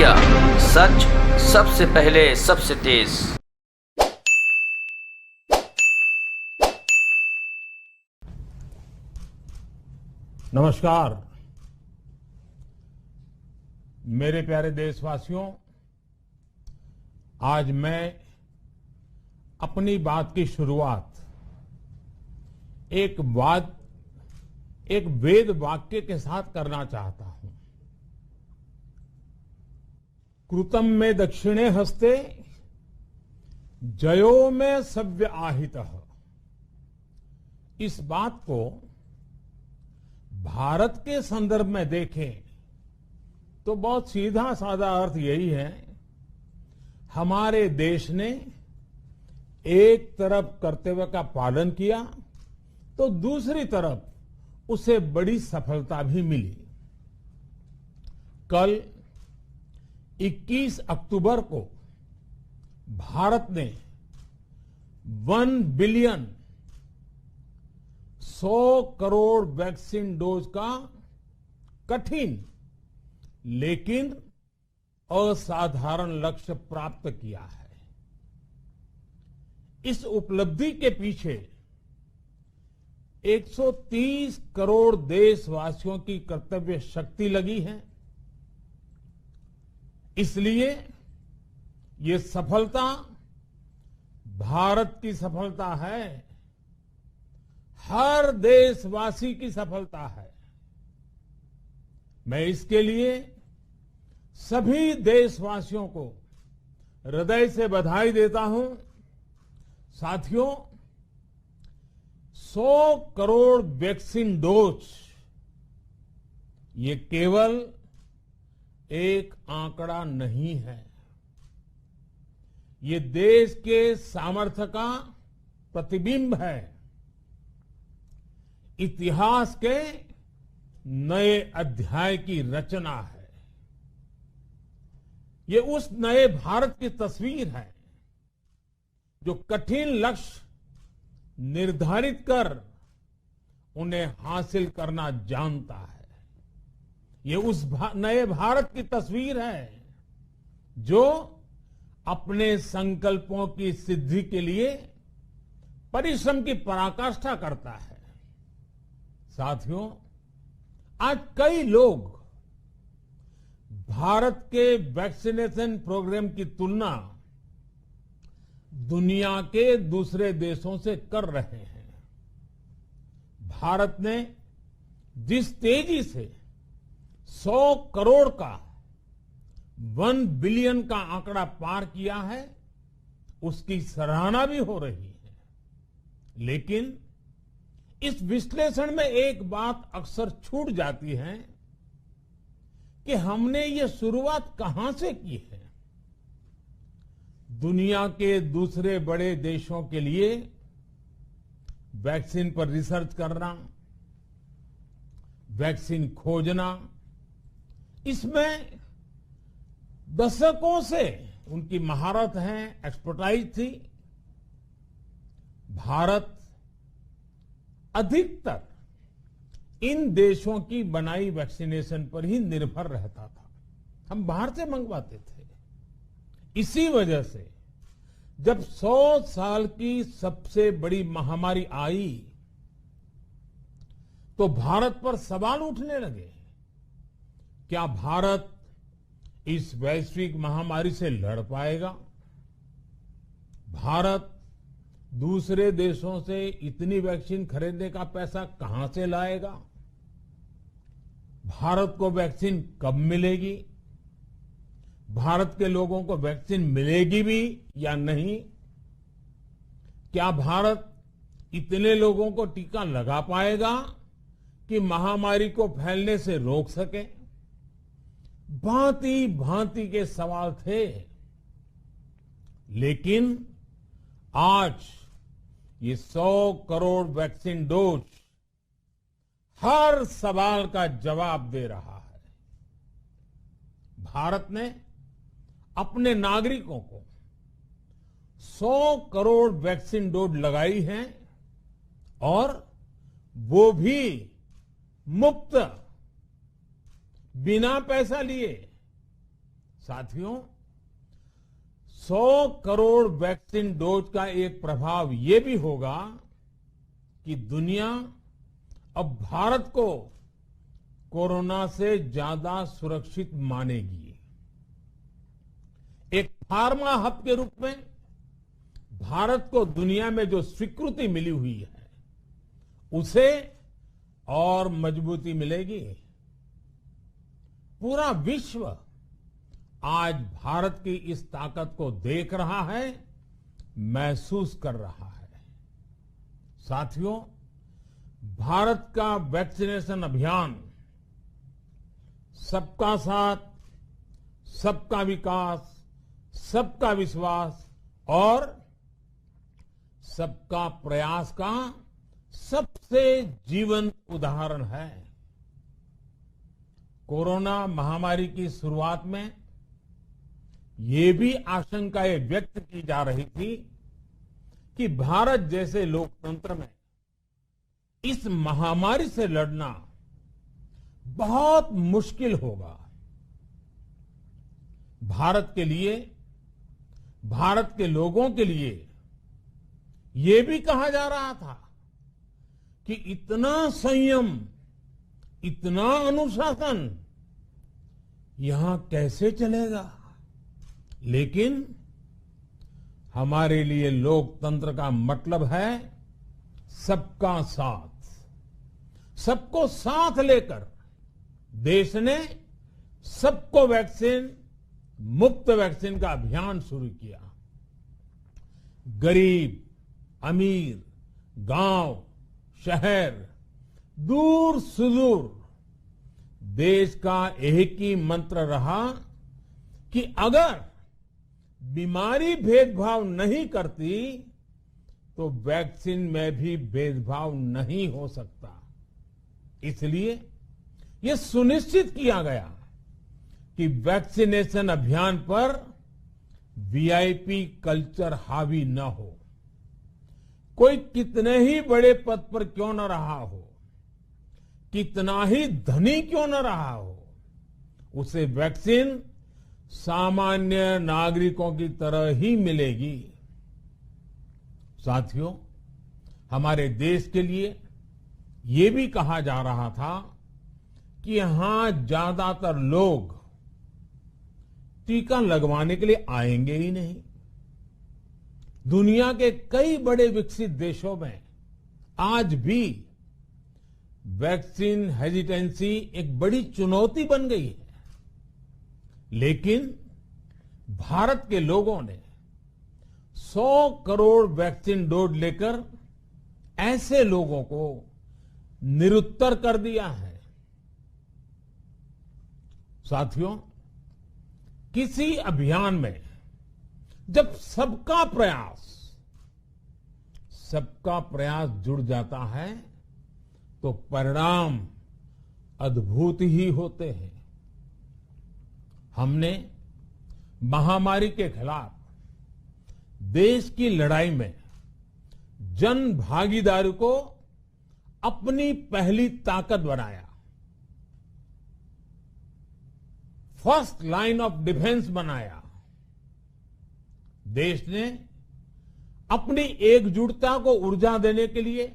India, सच सबसे पहले सबसे तेज। नमस्कार मेरे प्यारे देशवासियों, आज मैं अपनी बात की शुरुआत एक वेद वाक्य के साथ करना चाहता हूं। कृतं में दक्षिणे हस्ते जयो में सव्य आहितः। इस बात को भारत के संदर्भ में देखें तो बहुत सीधा साधा अर्थ यही है, हमारे देश ने एक तरफ कर्तव्य का पालन किया तो दूसरी तरफ उसे बड़ी सफलता भी मिली। कल 21 अक्टूबर को भारत ने 1 बिलियन 100 करोड़ वैक्सीन डोज का कठिन लेकिन असाधारण लक्ष्य प्राप्त किया है। इस उपलब्धि के पीछे 130 करोड़ देशवासियों की कर्तव्य शक्ति लगी है। इसलिए ये सफलता भारत की सफलता है, हर देशवासी की सफलता है। मैं इसके लिए सभी देशवासियों को हृदय से बधाई देता हूं। साथियों, 100 करोड़ वैक्सीन डोज ये केवल एक आंकड़ा नहीं है, ये देश के सामर्थ्य का प्रतिबिंब है, इतिहास के नए अध्याय की रचना है। ये उस नए भारत की तस्वीर है जो कठिन लक्ष्य निर्धारित कर उन्हें हासिल करना जानता है। ये उस नए भारत की तस्वीर है जो अपने संकल्पों की सिद्धि के लिए परिश्रम की पराकाष्ठा करता है। साथियों, आज कई लोग भारत के वैक्सीनेशन प्रोग्राम की तुलना दुनिया के दूसरे देशों से कर रहे हैं। भारत ने जिस तेजी से 100 करोड़ का 1 बिलियन का आंकड़ा पार किया है, उसकी सराहना भी हो रही है। लेकिन इस विश्लेषण में एक बात अक्सर छूट जाती है कि हमने ये शुरुआत कहां से की है। दुनिया के दूसरे बड़े देशों के लिए वैक्सीन पर रिसर्च करना, वैक्सीन खोजना, इसमें दशकों से उनकी महारत है, एक्सपर्टाइज थी। भारत अधिकतर इन देशों की बनाई वैक्सीनेशन पर ही निर्भर रहता था, हम बाहर से मंगवाते थे। इसी वजह से जब 100 साल की सबसे बड़ी महामारी आई तो भारत पर सवाल उठने लगे, क्या भारत इस वैश्विक महामारी से लड़ पाएगा? भारत दूसरे देशों से इतनी वैक्सीन खरीदने का पैसा कहां से लाएगा? भारत को वैक्सीन कब मिलेगी? भारत के लोगों को वैक्सीन मिलेगी भी या नहीं? क्या भारत इतने लोगों को टीका लगा पाएगा कि महामारी को फैलने से रोक सके? भांति भांति के सवाल थे। लेकिन आज ये 100 करोड़ वैक्सीन डोज हर सवाल का जवाब दे रहा है। भारत ने अपने नागरिकों को 100 करोड़ वैक्सीन डोज लगाई है और वो भी मुफ्त, बिना पैसा लिए। साथियों, 100 करोड़ वैक्सीन डोज का एक प्रभाव ये भी होगा कि दुनिया अब भारत को कोरोना से ज्यादा सुरक्षित मानेगी। एक फार्मा हब के रूप में भारत को दुनिया में जो स्वीकृति मिली हुई है, उसे और मजबूती मिलेगी। पूरा विश्व आज भारत की इस ताकत को देख रहा है, महसूस कर रहा है। साथियों, भारत का वैक्सीनेशन अभियान सबका साथ, सबका विकास, सबका विश्वास और सबका प्रयास का सबसे जीवंत उदाहरण है। कोरोना महामारी की शुरुआत में ये भी आशंकाएं व्यक्त की जा रही थी कि भारत जैसे लोकतंत्र में इस महामारी से लड़ना बहुत मुश्किल होगा। भारत के लिए, भारत के लोगों के लिए ये भी कहा जा रहा था कि इतना संयम, इतना अनुशासन यहां कैसे चलेगा। लेकिन हमारे लिए लोकतंत्र का मतलब है सबका साथ। सबको साथ लेकर देश ने सबको वैक्सीन, मुफ्त वैक्सीन का अभियान शुरू किया। गरीब, अमीर, गांव, शहर, दूर सुदूर, देश का एक ही मंत्र रहा कि अगर बीमारी भेदभाव नहीं करती तो वैक्सीन में भी भेदभाव नहीं हो सकता। इसलिए यह सुनिश्चित किया गया कि वैक्सीनेशन अभियान पर वीआईपी कल्चर हावी न हो। कोई कितने ही बड़े पद पर क्यों न रहा हो, कितना ही धनी क्यों न रहा हो, उसे वैक्सीन सामान्य नागरिकों की तरह ही मिलेगी। साथियों, हमारे देश के लिए ये भी कहा जा रहा था कि यहां ज्यादातर लोग टीका लगवाने के लिए आएंगे ही नहीं। दुनिया के कई बड़े विकसित देशों में आज भी वैक्सीन हेजिटेंसी एक बड़ी चुनौती बन गई है। लेकिन भारत के लोगों ने 100 करोड़ वैक्सीन डोज लेकर ऐसे लोगों को निरुत्तर कर दिया है। साथियों, किसी अभियान में जब सबका प्रयास जुड़ जाता है तो परिणाम अद्भुत ही होते हैं। हमने महामारी के खिलाफ देश की लड़ाई में जन भागीदारी को अपनी पहली ताकत बनाया। फर्स्ट लाइन ऑफ डिफेंस बनाया। देश ने अपनी एकजुटता को ऊर्जा देने के लिए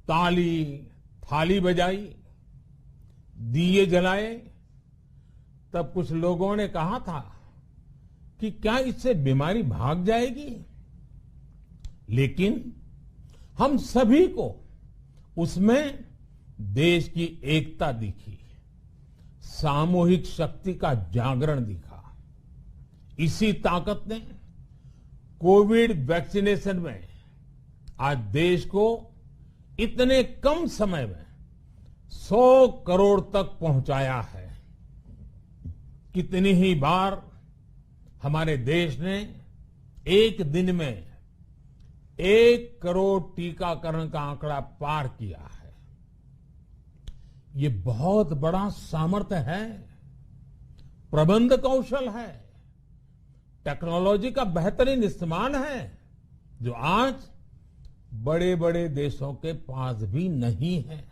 ताली, थाली बजाई, दिए जलाए। तब कुछ लोगों ने कहा था कि क्या इससे बीमारी भाग जाएगी? लेकिन हम सभी को उसमें देश की एकता दिखी, सामूहिक शक्ति का जागरण दिखा। इसी ताकत ने कोविड वैक्सीनेशन में आज देश को इतने कम समय में 100 करोड़ तक पहुंचाया है। कितनी ही बार हमारे देश ने एक दिन में 1 करोड़ टीकाकरण का आंकड़ा पार किया है। ये बहुत बड़ा सामर्थ्य है, प्रबंध कौशल है, टेक्नोलॉजी का बेहतरीन इस्तेमाल है, जो आज बड़े बड़े देशों के पास भी नहीं है।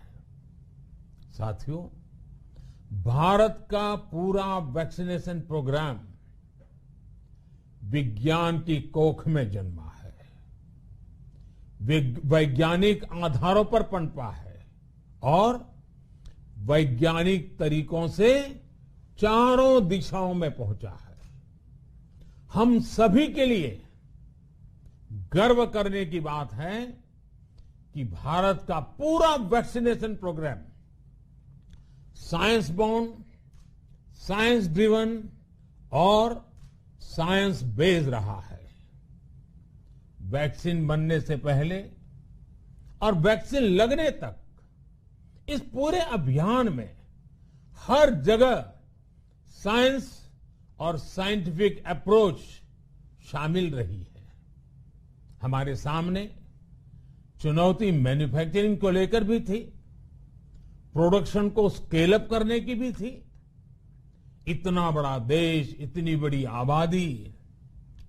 साथियों, भारत का पूरा वैक्सीनेशन प्रोग्राम विज्ञान की कोख में जन्मा है, वैज्ञानिक आधारों पर पनपा है और वैज्ञानिक तरीकों से चारों दिशाओं में पहुंचा है। हम सभी के लिए गर्व करने की बात है कि भारत का पूरा vaccination programme science bound, science driven और साइंस बेस्ड रहा है। वैक्सीन बनने से पहले और वैक्सीन लगने तक इस पूरे अभियान में हर जगह साइंस और साइंटिफिक अप्रोच शामिल रही है। हमारे सामने चुनौती मैन्युफैक्चरिंग को लेकर भी थी, प्रोडक्शन को स्केल अप करने की भी थी। इतना बड़ा देश, इतनी बड़ी आबादी,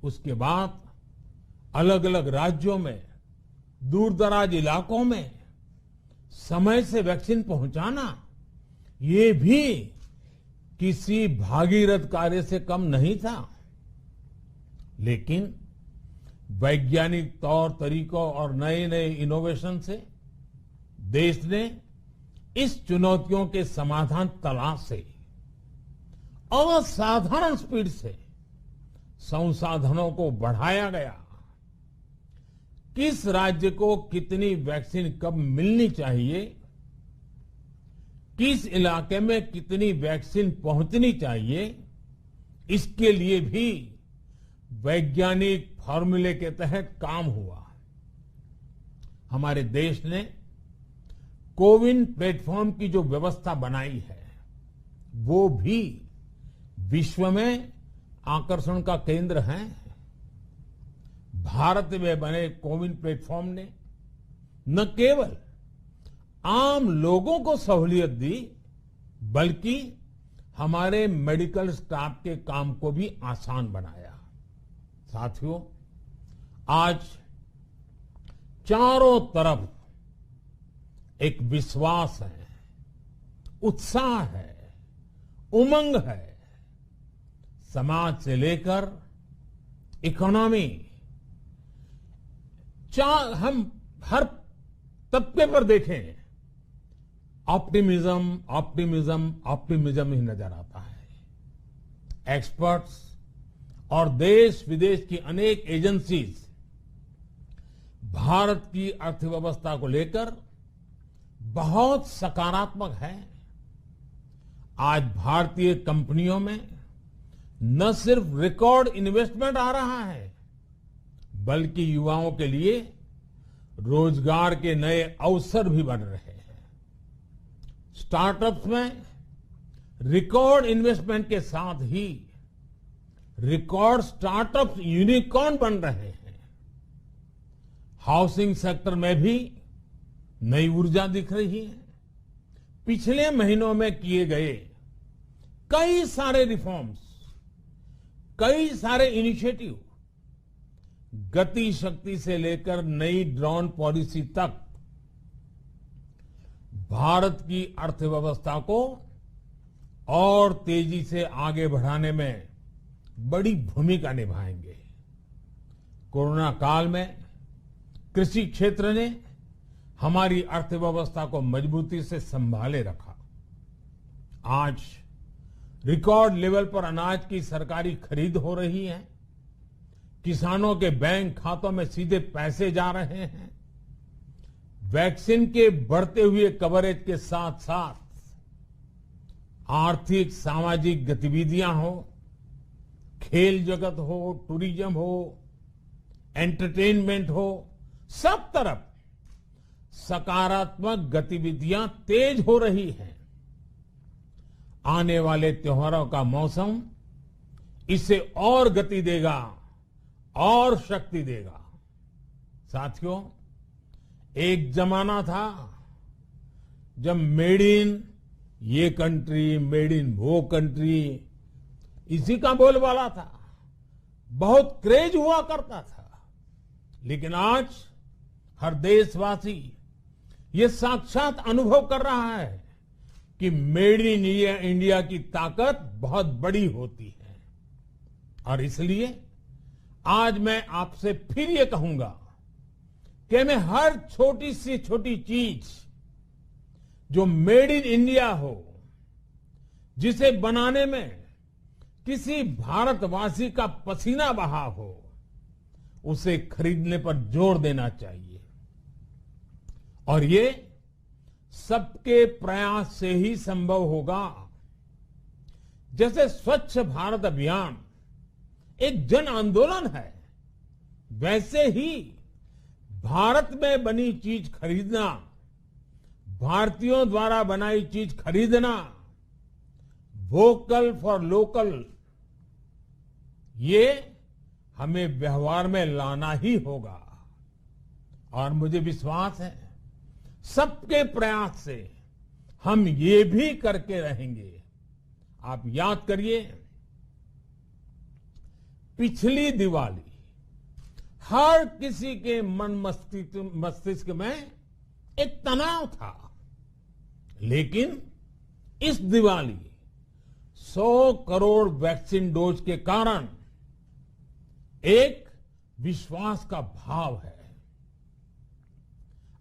उसके बाद अलग अलग राज्यों में, दूर दराज इलाकों में समय से वैक्सीन पहुंचाना, ये भी किसी भागीरथ कार्य से कम नहीं था। लेकिन वैज्ञानिक तौर तरीकों और नए नए इनोवेशन से देश ने इस चुनौतियों के समाधान तलाशे असाधारण स्पीड से संसाधनों को बढ़ाया गया। किस राज्य को कितनी वैक्सीन कब मिलनी चाहिए, किस इलाके में कितनी वैक्सीन पहुंचनी चाहिए, इसके लिए भी वैज्ञानिक फॉर्मूले के तहत काम हुआ। हमारे देश ने कोविन प्लेटफॉर्म की जो व्यवस्था बनाई है, वो भी विश्व में आकर्षण का केंद्र है। भारत में बने कोविन प्लेटफॉर्म ने न केवल आम लोगों को सहूलियत दी, बल्कि हमारे मेडिकल स्टाफ के काम को भी आसान बनाया। साथियों, आज चारों तरफ एक विश्वास है, उत्साह है, उमंग है। समाज से लेकर इकोनॉमी, हम हर तबके पर देखें, ऑप्टिमिज्म, ऑप्टिमिज्म, ऑप्टिमिज्म ही नजर आता है। एक्सपर्ट्स और देश विदेश की अनेक एजेंसीज भारत की अर्थव्यवस्था को लेकर बहुत सकारात्मक है। आज भारतीय कंपनियों में न सिर्फ रिकॉर्ड इन्वेस्टमेंट आ रहा है, बल्कि युवाओं के लिए रोजगार के नए अवसर भी बन रहे हैं। स्टार्टअप्स में रिकॉर्ड इन्वेस्टमेंट के साथ ही रिकॉर्ड स्टार्टअप्स यूनिकॉर्न बन रहे हैं। हाउसिंग सेक्टर में भी नई ऊर्जा दिख रही है। पिछले महीनों में किए गए कई सारे रिफॉर्म्स, कई सारे इनिशिएटिव, गति शक्ति से लेकर नई ड्रोन पॉलिसी तक भारत की अर्थव्यवस्था को और तेजी से आगे बढ़ाने में बड़ी भूमिका निभाएंगे। कोरोना काल में कृषि क्षेत्र ने हमारी अर्थव्यवस्था को मजबूती से संभाले रखा। आज रिकॉर्ड लेवल पर अनाज की सरकारी खरीद हो रही है। किसानों के बैंक खातों में सीधे पैसे जा रहे हैं। वैक्सीन के बढ़ते हुए कवरेज के साथ साथ आर्थिक सामाजिक गतिविधियां हो, खेल जगत हो, टूरिज्म हो, एंटरटेनमेंट हो, सब तरफ सकारात्मक गतिविधियां तेज हो रही हैं। आने वाले त्योहारों का मौसम इसे और गति देगा और शक्ति देगा। साथियों, एक जमाना था जब मेड इन ये कंट्री, मेड इन वो कंट्री, इसी का बोलबाला था, बहुत क्रेज हुआ करता था। लेकिन आज हर देशवासी ये साक्षात अनुभव कर रहा है कि मेड इन इंडिया की ताकत बहुत बड़ी होती है। और इसलिए आज मैं आपसे फिर ये कहूंगा कि हमें हर छोटी से छोटी चीज जो मेड इन इंडिया हो, जिसे बनाने में किसी भारतवासी का पसीना बहा हो, उसे खरीदने पर जोर देना चाहिए। और ये सबके प्रयास से ही संभव होगा। जैसे स्वच्छ भारत अभियान एक जन आंदोलन है, वैसे ही भारत में बनी चीज खरीदना, भारतीयों द्वारा बनाई चीज खरीदना, वोकल फॉर लोकल, ये हमें व्यवहार में लाना ही होगा। और मुझे विश्वास है सबके प्रयास से हम ये भी करके रहेंगे। आप याद करिए, पिछली दिवाली हर किसी के मन मस्तिष्क में एक तनाव था, लेकिन इस दिवाली 100 करोड़ वैक्सीन डोज के कारण एक विश्वास का भाव है।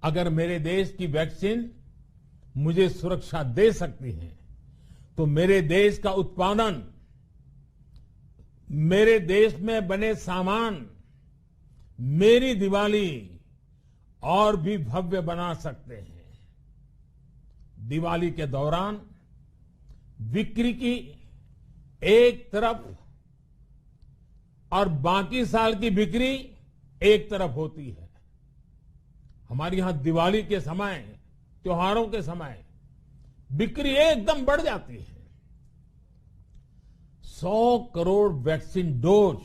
अगर मेरे देश की वैक्सीन मुझे सुरक्षा दे सकती है, तो मेरे देश का उत्पादन, मेरे देश में बने सामान मेरी दिवाली और भी भव्य बना सकते हैं। दिवाली के दौरान बिक्री की एक तरफ और बाकी साल की बिक्री एक तरफ होती है। हमारे यहां दिवाली के समय, त्योहारों के समय बिक्री एकदम बढ़ जाती है। 100 करोड़ वैक्सीन डोज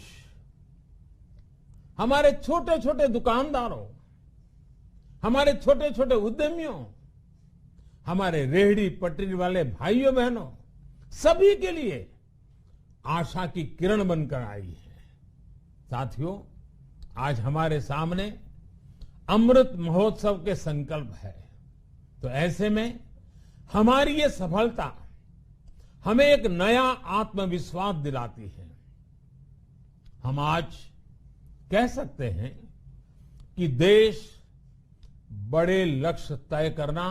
हमारे छोटे छोटे दुकानदारों, हमारे छोटे छोटे उद्यमियों, हमारे रेहड़ी पटरी वाले भाइयों बहनों, सभी के लिए आशा की किरण बनकर आई है। साथियों, आज हमारे सामने अमृत महोत्सव के संकल्प है, तो ऐसे में हमारी ये सफलता हमें एक नया आत्मविश्वास दिलाती है। हम आज कह सकते हैं कि देश बड़े लक्ष्य तय करना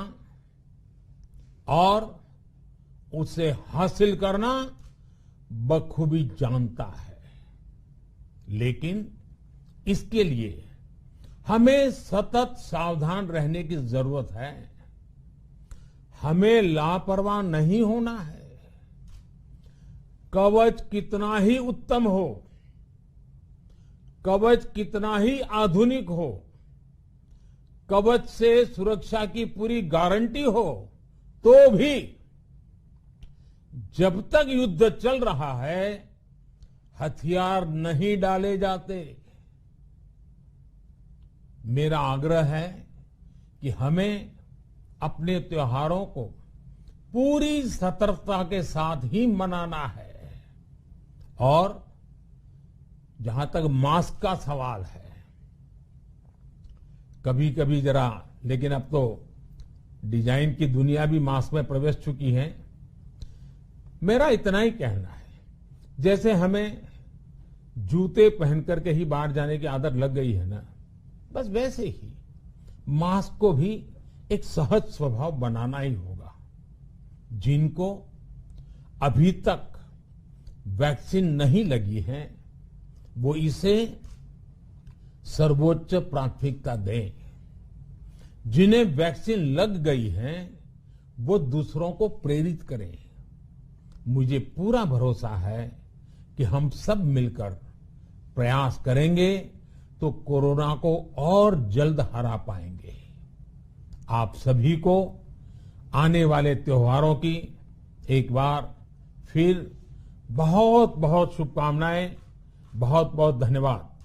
और उसे हासिल करना बखूबी जानता है, लेकिन इसके लिए हमें सतत सावधान रहने की जरूरत है। हमें लापरवाह नहीं होना है। कवच कितना ही उत्तम हो, कवच कितना ही आधुनिक हो, कवच से सुरक्षा की पूरी गारंटी हो, तो भी जब तक युद्ध चल रहा है, हथियार नहीं डाले जाते। मेरा आग्रह है कि हमें अपने त्योहारों को पूरी सतर्कता के साथ ही मनाना है। और जहां तक मास्क का सवाल है, कभी कभी जरा, लेकिन अब तो डिजाइन की दुनिया भी मास्क में प्रवेश चुकी है। मेरा इतना ही कहना है, जैसे हमें जूते पहन करके ही बाहर जाने की आदत लग गई है ना, बस वैसे ही मास्क को भी एक सहज स्वभाव बनाना ही होगा। जिनको अभी तक वैक्सीन नहीं लगी है, वो इसे सर्वोच्च प्राथमिकता दें। जिन्हें वैक्सीन लग गई है, वो दूसरों को प्रेरित करें। मुझे पूरा भरोसा है कि हम सब मिलकर प्रयास करेंगे तो कोरोना को और जल्द हरा पाएंगे। आप सभी को आने वाले त्योहारों की एक बार फिर बहुत बहुत शुभकामनाएं, बहुत बहुत धन्यवाद।